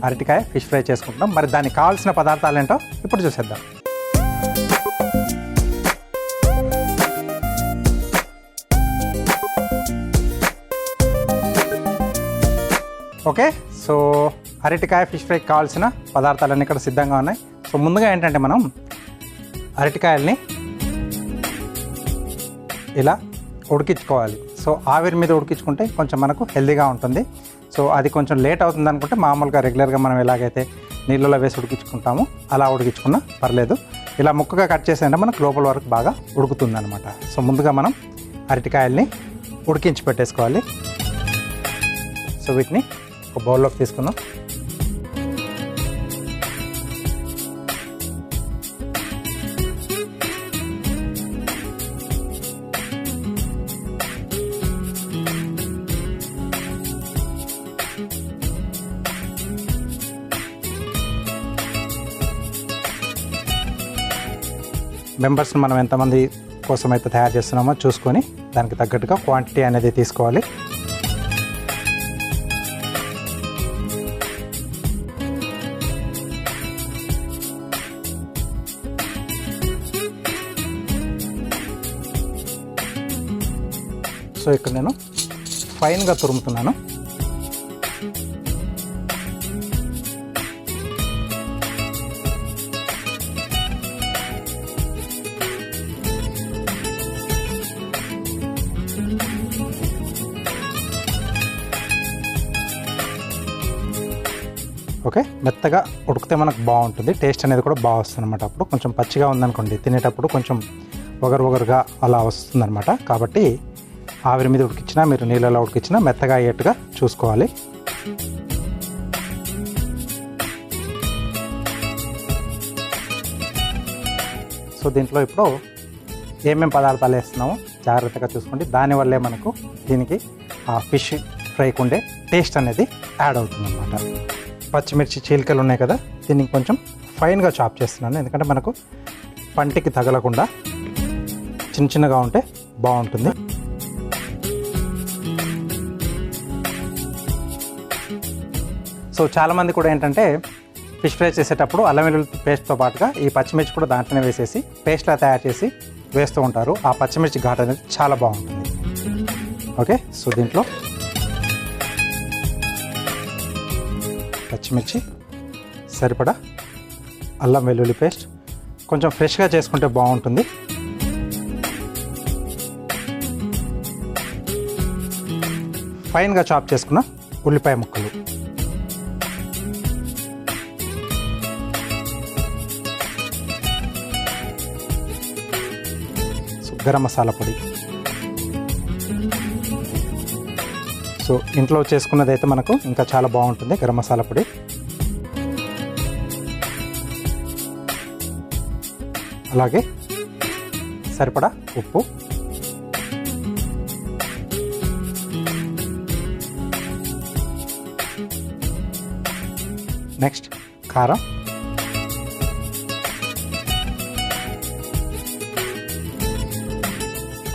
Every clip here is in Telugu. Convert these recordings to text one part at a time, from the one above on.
అరటికాయ ఫిష్ ఫ్రై చేసుకుంటున్నాం. మరి దానికి కావాల్సిన పదార్థాలు ఏంటో ఇప్పుడు చూసేద్దాం. ఓకే, సో అరటికాయ ఫిష్ ఫ్రైకి కావాల్సిన పదార్థాలన్నీ ఇక్కడ సిద్ధంగా ఉన్నాయి. సో ముందుగా ఏంటంటే మనం అరటికాయల్ని ఇలా ఉడికించుకోవాలి. సో ఆవిరి మీద ఉడికించుకుంటే కొంచెం మనకు హెల్తీగా ఉంటుంది. సో అది కొంచెం లేట్ అవుతుంది అనుకుంటే మామూలుగా రెగ్యులర్గా మనం ఎలాగైతే నీళ్ళలో వేసి ఉడికించుకుంటామో అలా ఉడికించుకున్నా పర్లేదు. ఇలా ముక్కగా కట్ చేసేంటే మనకు లోపల వరకు బాగా ఉడుకుతుంది అనమాట. సో ముందుగా మనం అరటికాయల్ని ఉడికించి పెట్టేసుకోవాలి. సో వీటిని ఒక బౌల్లోకి తీసుకుందాం. మెంబర్స్ని మనం ఎంతమంది కోసం అయితే తయారు చేస్తున్నామో చూసుకొని దానికి తగ్గట్టుగా క్వాంటిటీ అనేది తీసుకోవాలి. సో ఇక్కడ నేను ఫైన్గా తురుముతున్నాను. ఓకే, మెత్తగా ఉడికితే మనకు బాగుంటుంది, టేస్ట్ అనేది కూడా బాగా వస్తుంది అనమాట. అప్పుడు కొంచెం పచ్చిగా ఉందనుకోండి తినేటప్పుడు కొంచెం ఒగరుగా అలా వస్తుందన్నమాట. కాబట్టి ఆవిరి మీద ఉడికించినా మీరు నీళ్ళలో ఉడికించినా మెత్తగా అయ్యేట్టుగా చూసుకోవాలి. సో దీంట్లో ఇప్పుడు ఏమేమి పదార్థాలు వేస్తున్నామో జాగ్రత్తగా చూసుకోండి. దానివల్లే మనకు దీనికి ఆ ఫిష్ ఫ్రైకి ఉండే టేస్ట్ అనేది యాడ్ అవుతుంది అన్నమాట. పచ్చిమిర్చి చీలికలు ఉన్నాయి కదా, దీన్ని కొంచెం ఫైన్గా చాప్ చేస్తున్నాను. ఎందుకంటే మనకు పంటికి తగలకుండా చిన్నగా ఉంటే బాగుంటుంది. సో చాలామంది కూడా ఏంటంటే ఫిష్ ఫ్రై చేసేటప్పుడు అల్లం వెల్లుల్లి పేస్ట్తో పాటుగా ఈ పచ్చిమిర్చి కూడా దాంట్లోనే వేసేసి పేస్ట్లా తయారు చేసి వేస్తూ ఉంటారు. ఆ పచ్చిమిర్చి ఘాటు అనేది చాలా బాగుంటుంది. ఓకే, సో దీంట్లో పచ్చిమిర్చి సరిపడా అల్లం వెల్లుల్లి పేస్ట్ కొంచెం ఫ్రెష్గా చేసుకుంటే బాగుంటుంది. ఫైన్గా చాప్ చేసుకున్న ఉల్లిపాయ ముక్కలు, గరం మసాలా పొడి. సో ఇంట్లో చేసుకున్నది అయితే మనకు ఇంకా చాలా బాగుంటుంది గరం మసాలా పొడి. అలాగే సరిపడా ఉప్పు, నెక్స్ట్ కారం,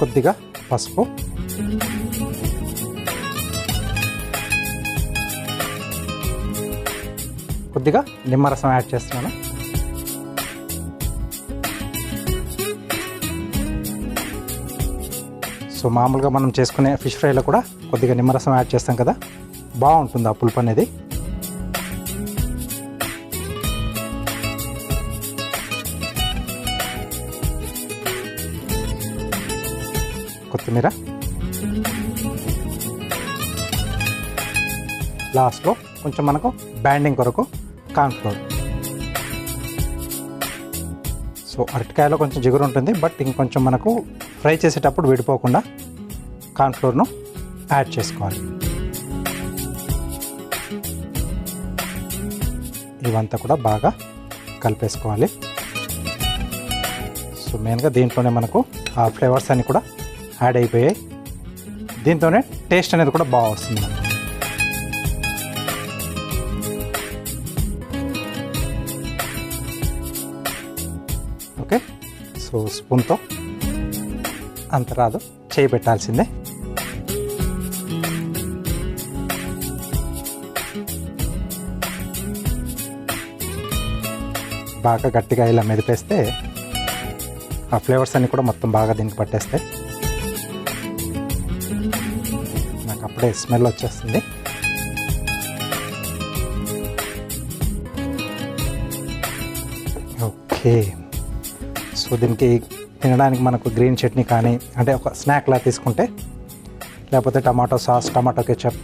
కొద్దిగా పసుపు, కొద్దిగా నిమ్మరసం యాడ్ చేస్తున్నాను. సో మామూలుగా మనం చేసుకునే ఫిష్ ఫ్రైలో కూడా కొద్దిగా నిమ్మరసం యాడ్ చేస్తాం కదా, బాగుంటుంది ఆ పులుపు అనేది. కొత్తిమీర, లాస్ట్లో కొంచెం మనకు బ్యాండింగ్ కొరకు కార్న్ఫ్లోర్. సో అరటికాయలో కొంచెం జిగురు ఉంటుంది, బట్ ఇంకొంచెం మనకు ఫ్రై చేసేటప్పుడు విడిపోకుండా కార్న్ఫ్లోర్ను యాడ్ చేసుకోవాలి. ఇవంతా కూడా బాగా కలిపేసుకోవాలి. సో మెయిన్గా దీంట్లోనే మనకు ఆ ఫ్లేవర్స్ అన్నీ కూడా యాడ్ అయిపోయాయి. దీంతోనే టేస్ట్ అనేది కూడా బాగా వస్తుంది. ఓకే, సో స్పూన్తో అంత రాదు, చేయి పెట్టాల్సిందే. బాగా గట్టిగా ఇలా మెదిపేస్తే ఆ ఫ్లేవర్స్ అన్నీ కూడా మొత్తం బాగా దీనికి పట్టేస్తాయి. నాకు అప్పుడే స్మెల్ వచ్చేస్తుంది. ఓకే, సో దీనికి తినడానికి మనకు గ్రీన్ చట్నీ కానీ అంటే ఒక స్నాక్లా తీసుకుంటే, లేకపోతే టమాటో సాస్, టమాటో కెచప్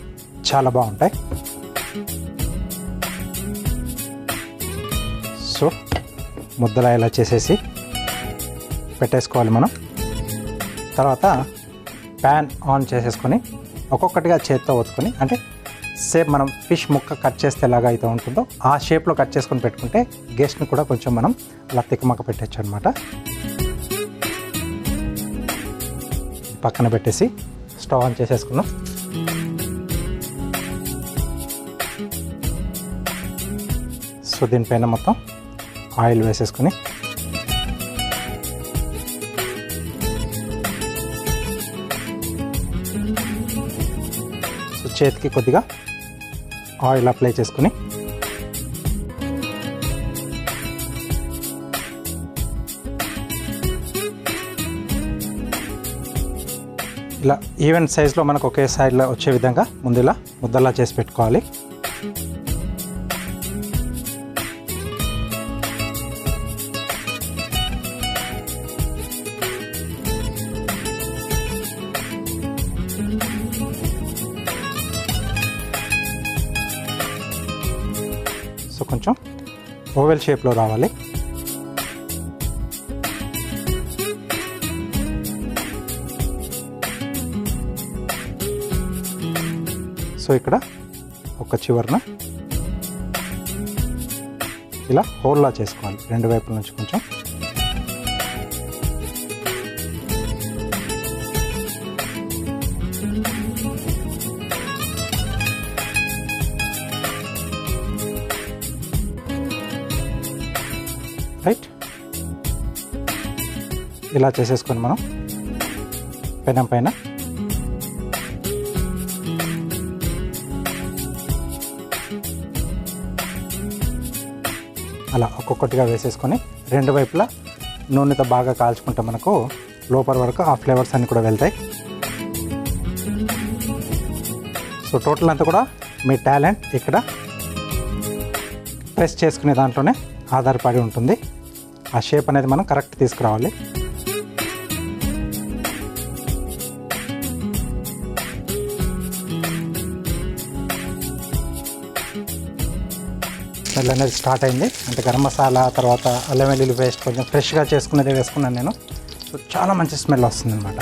చాలా బాగుంటాయి. సో ముద్దలా ఇలా చేసేసి పెట్టేసుకోవాలి మనం. తర్వాత ప్యాన్ ఆన్ చేసేసుకొని ఒక్కొక్కటిగా చేత్తో ఒత్తుకొని, అంటే సేమ్ మనం ఫిష్ ముక్క కట్ చేస్తే ఎలాగ అయితే ఉంటుందో ఆ షేప్లో కట్ చేసుకొని పెట్టుకుంటే గెస్ట్ని కూడా కొంచెం మనం అలా తిక్కమక్క పెట్టచ్చు అనమాట. పక్కన పెట్టేసి స్టవ్ ఆన్ చేసేసుకున్నాం. సో దీనిపైన మొత్తం ఆయిల్ వేసేసుకుని సో చేతికి కొద్దిగా ఆయిల్ అప్లై చేసుకుని ఇలా ఈవెన్ సైజులో మనకు ఒకే సైడ్లో వచ్చే విధంగా ముందు ఇలా ముద్దలా చేసి పెట్టుకోవాలి. సో కొంచెం ఓవెల్ షేప్లో రావాలి. సో ఇక్కడ ఒక చివరన ఇలా హోల్లా చేసుకోవాలి రెండు వైపుల నుంచి కొంచెం. రైట్, ఇలా చేసేసుకొని మనం పెనం పైన అలా ఒక్కొక్కటిగా వేసేసుకొని రెండు వైపులా నూనెతో బాగా కాల్చుకుంటే మనకు లోపల వరకు ఆ ఫ్లేవర్స్ అన్నీ కూడా వెళ్తాయి. సో టోటల్ అంతా కూడా మీ టాలెంట్ ఇక్కడ ప్రెస్ చేసుకునే దాంట్లోనే ఆధారపడి ఉంటుంది. ఆ షేప్ అనేది మనం కరెక్ట్ తీసుకురావాలి. స్మెల్ అనేది స్టార్ట్ అయింది. అంటే గరం మసాలా, తర్వాత అల్లం వెల్లుల్లి పేస్ట్ కొంచెం ఫ్రెష్గా చేసుకునేదే వేసుకున్నాను నేను. సో చాలా మంచి స్మెల్ వస్తుంది అనమాట.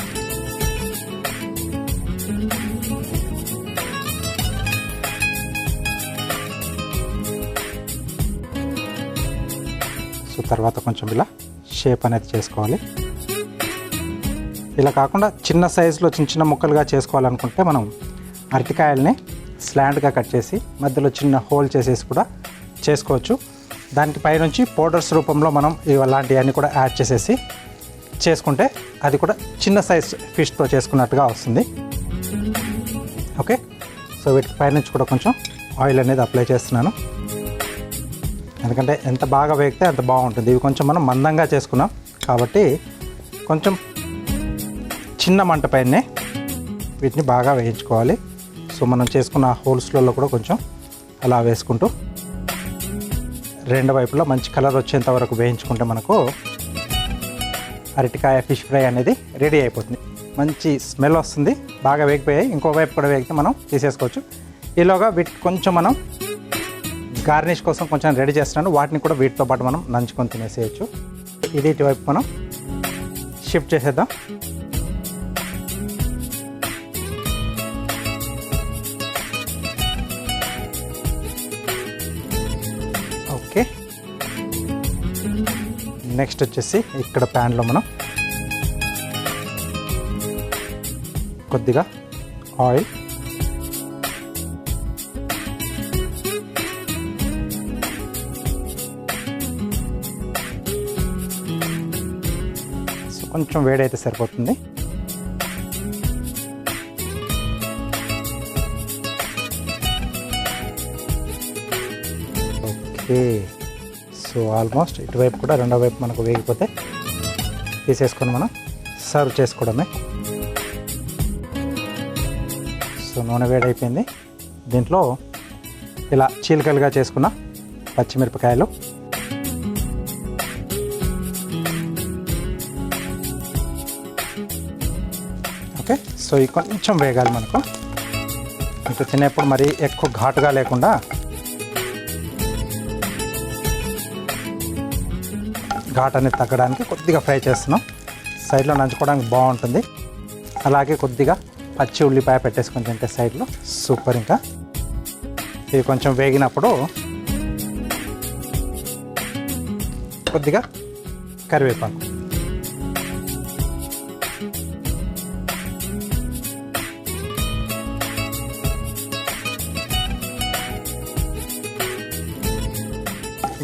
సో తర్వాత కొంచెం ఇలా షేప్ అనేది చేసుకోవాలి. ఇలా కాకుండా చిన్న సైజులో చిన్న చిన్న ముక్కలుగా చేసుకోవాలనుకుంటే మనం అరటికాయల్ని స్లాంట్గా కట్ చేసి మధ్యలో చిన్న హోల్ చేసేసి కూడా చేసుకోవచ్చు. దానికి పైనుంచి పౌడర్స్ రూపంలో మనం ఇలాంటివన్నీ కూడా యాడ్ చేసేసి చేసుకుంటే అది కూడా చిన్న సైజ్ ఫిష్తో చేసుకున్నట్టుగా వస్తుంది. ఓకే, సో వీటికి పైనుంచి కూడా కొంచెం ఆయిల్ అనేది అప్లై చేస్తున్నాను. ఎందుకంటే ఎంత బాగా వేగితే అంత బాగుంటుంది. ఇవి కొంచెం మనం మందంగా చేసుకున్నాం కాబట్టి కొంచెం చిన్న మంట పైనే వీటిని బాగా వేయించుకోవాలి. సో మనం చేసుకున్న హోల్స్లలో కూడా కొంచెం అలా వేసుకుంటూ రెండు వైపులా మంచి కలర్ వచ్చేంత వరకు వేయించుకుంటే మనకు అరటికాయ ఫిష్ ఫ్రై అనేది రెడీ అయిపోతుంది. మంచి స్మెల్ వస్తుంది. బాగా వేగిపోయాయి. ఇంకో వైపు కూడా వేగితే మనం తీసేసుకోవచ్చు. ఈలోగా వీటికి కొంచెం మనం గార్నిష్ కోసం కొంచెం రెడీ చేస్తున్నాను. వాటిని కూడా వీటితో పాటు మనం నంచుకొని తినేసేయచ్చు. ఇది ఇటువైపు మనం షిఫ్ట్ చేసేద్దాం. ఓకే, నెక్స్ట్ వచ్చేసి ఇక్కడ ప్యాన్లో మనం కొద్దిగా ఆయిల్, సో కొంచెం వేడైతే సరిపోతుంది. ఓకే, సో సో ఆల్మోస్ట్ ఇటువైపు కూడా రెండో వైపు మనకు వేగిపోతే తీసేసుకొని మనం సర్వ్ చేసుకోవడమే. సో నూనె వేడైపోయింది. దీంట్లో ఇలా చీలికలుగా చేసుకున్న పచ్చిమిరపకాయలు, ఓకే. సో ఇవి కొంచెం వేగాలి మనకు. ఇటు తినేప్పుడు మరీ ఎక్కువ ఘాటుగా లేకుండా ఘాట్ అనేది తగ్గడానికి కొద్దిగా ఫ్రై చేస్తున్నాం. సైడ్లో నంచుకోవడానికి బాగుంటుంది. అలాగే కొద్దిగా పచ్చి ఉల్లిపాయ పెట్టేసుకొని తింటే సైడ్లో సూపర్. ఇంకా ఇవి కొంచెం వేగినప్పుడు కొద్దిగా కరివేపాకు,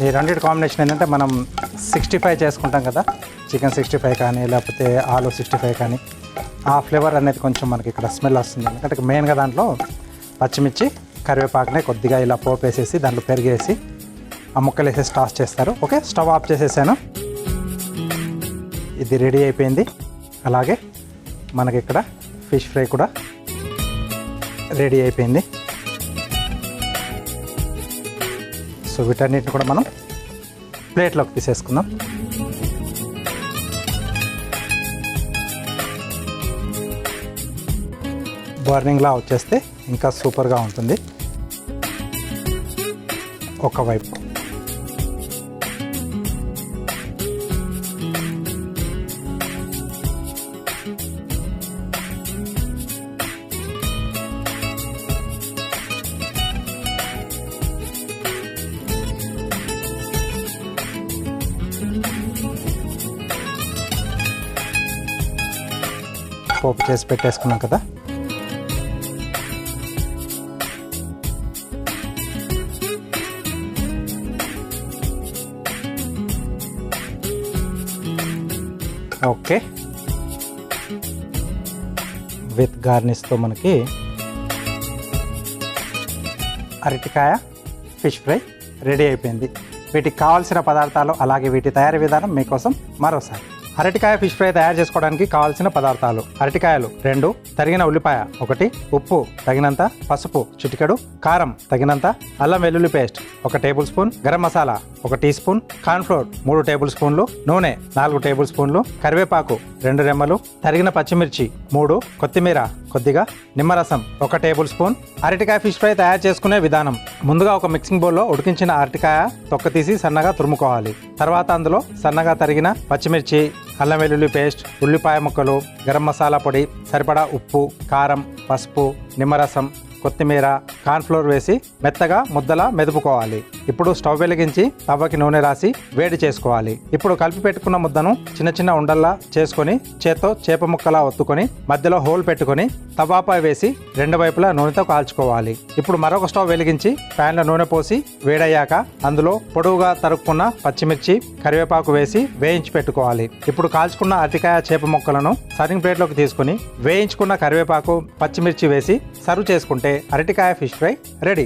ఈ రెండింటి కాంబినేషన్ ఏంటంటే మనం 65 చేసుకుంటాం కదా, చికెన్ 65 కానీ లేకపోతే ఆలు 65 కానీ, ఆ ఫ్లేవర్ అనేది కొంచెం మనకి ఇక్కడ స్మెల్ వస్తుంది. ఎందుకంటే మెయిన్గా దాంట్లో పచ్చిమిర్చి కరివేపాకునే కొద్దిగా ఇలా పోపు వేసేసి దాంట్లో పెరిగేసి ఆ ముక్కలు వేసేసి టాస్ చేస్తారు. ఓకే, స్టవ్ ఆఫ్ చేసేసాను. ఇది రెడీ అయిపోయింది. అలాగే మనకి ఇక్కడ ఫిష్ ఫ్రై కూడా రెడీ అయిపోయింది. సో వీటన్నిటిని కూడా మనం ప్లేట్లోకి తీసేసుకుందాం. బర్నింగ్లా వచ్చేస్తే ఇంకా సూపర్గా ఉంటుంది. ఒకవైపు పోపు చేసి పెట్టేసుకున్నాం కదా. ఓకే, విత్ గార్నిష్తో మనకి అరటికాయ ఫిష్ ఫ్రై రెడీ అయిపోయింది. వీటికి కావాల్సిన పదార్థాలు అలాగే వీటి తయారీ విధానం మీకోసం మరోసారి. అరటికాయ ఫిష్ ఫ్రై తయారు చేసుకోవడానికి కావాల్సిన పదార్థాలు: అరటికాయలు 2, తరిగిన ఉల్లిపాయ 1, ఉప్పు తగినంత, పసుపు చిటికెడు, కారం తగినంత, అల్లం వెల్లుల్లి paste 1 tablespoon, garam masala 1 teaspoon, cornflour 3 టేబుల్ స్పూన్లు, నూనె 4 టేబుల్ స్పూన్లు, కరివేపాకు 2 రెమ్మలు, తరిగిన పచ్చిమిర్చి 3, కొత్తిమీర కొద్దిగా, నిమ్మరసం 1 టేబుల్ స్పూన్. అరటికాయ ఫిష్ ఫ్రై తయారు చేసుకునే విధానం: ముందుగా ఒక మిక్సింగ్ బౌల్లో ఉడికించిన అరటికాయ తొక్క తీసి సన్నగా తురుముకోవాలి. తర్వాత అందులో సన్నగా తరిగిన పచ్చిమిర్చి, అల్లం వెల్లుల్లి పేస్ట్, ఉల్లిపాయ ముక్కలు, గరం మసాలా పొడి, సరిపడా ఉప్పు, కారం, పసుపు, నిమ్మరసం, కొత్తిమీర, కార్న్ఫ్లోర్ వేసి మెత్తగా ముద్దలా మెదుపుకోవాలి. ఇప్పుడు స్టవ్ వెలిగించి తవ్వకి నూనె రాసి వేడి చేసుకోవాలి. ఇప్పుడు కలిపి పెట్టుకున్న ముద్దను చిన్న చిన్న ఉండల్లా చేసుకొని చేత్తో చేప ముక్కలా ఒత్తుకొని మధ్యలో హోల్ పెట్టుకొని తవాపై వేసి 2 వైపులా నూనెతో కాల్చుకోవాలి. ఇప్పుడు మరొక స్టవ్ వెలిగించి ప్యాన్లో నూనె పోసి వేడయ్యాక అందులో పొడవుగా తరుక్కున్న పచ్చిమిర్చి, కరివేపాకు వేసి వేయించి పెట్టుకోవాలి. ఇప్పుడు కాల్చుకున్న అరటికాయ చేప ముక్కలను సర్వింగ్ ప్లేట్లోకి తీసుకుని వేయించుకున్న కరివేపాకు, పచ్చిమిర్చి వేసి సర్వ్ చేసుకుంటే అరటికాయ ఫిష్ ఫ్రై రెడీ.